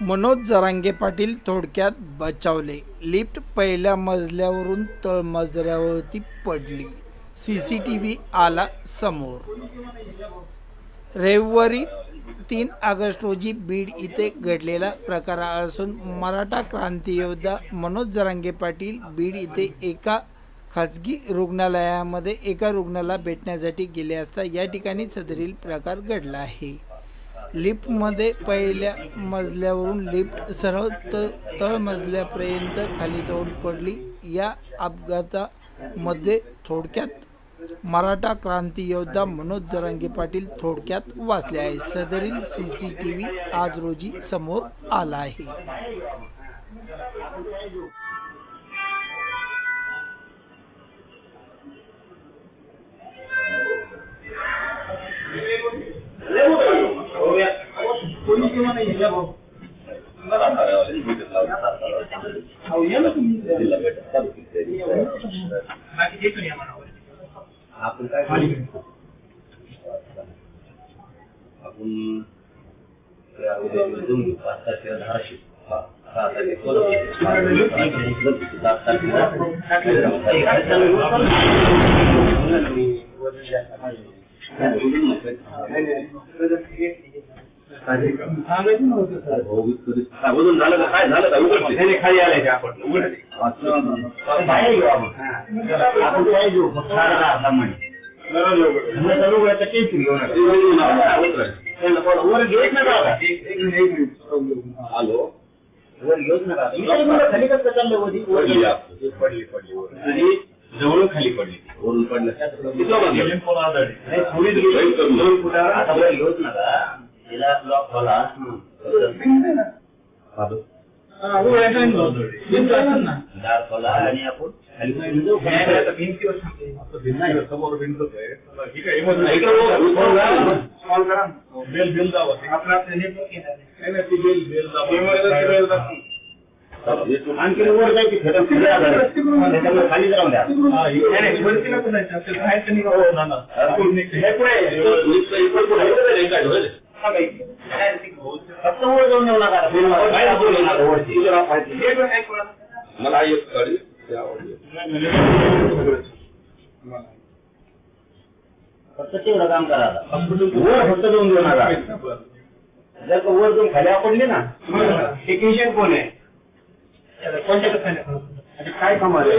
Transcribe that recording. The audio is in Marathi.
मनोज जरांगे पाटील थोडक्यात बचावले. लिफ्ट पहिल्या मजल्यावरून तळमजल्यावरती पडली. सीसीटीव्ही आला समोर. रविवारी 3 ऑगस्ट रोजी बीड इथे घडलेला प्रकार असून मराठा क्रांतियोद्धा मनोज जरांगे पाटील बीड इथे एका खाजगी रुग्णालयामध्ये एका रुग्णाला भेटण्यासाठी गेले असता या ठिकाणी सदरील प्रकार घडला आहे. लिफ्टमध्ये पहिल्या मजल्यावरून लिफ्ट सरळ तळमजल्यापर्यंत खाली जाऊन पडली. या अपघातामध्ये थोडक्यात मराठा क्रांतियोद्धा मनोज जरांगे पाटील थोडक्यात वाचले आहे. सदरील सीसीटीव्ही आज रोजी समोर आला आहे. आपण काय आपण झालं का काय झालं का उघड खाली आलाय आपण उघड बाहेर घेऊ आपण काय घेऊ वर घेत नका हॅलो वर घेऊच नका खाली कसं चाललं होती पडली आणि जवळून खाली पडली वरून पडलं आता वर घेऊच नका तिला लॉक खोला दार खोला आणि आपण समोर भिंतच आणखी वर जायची खाली जाऊन द्या फक्त वर जाऊन येऊ नका मला एक गाडी फक्त तेवढं काम करा वर फक्त जाऊन देऊ नका. जर का वर जाऊन खाली पडली ना टेक्निशियन कोण आहे कोणत्या काय कमाल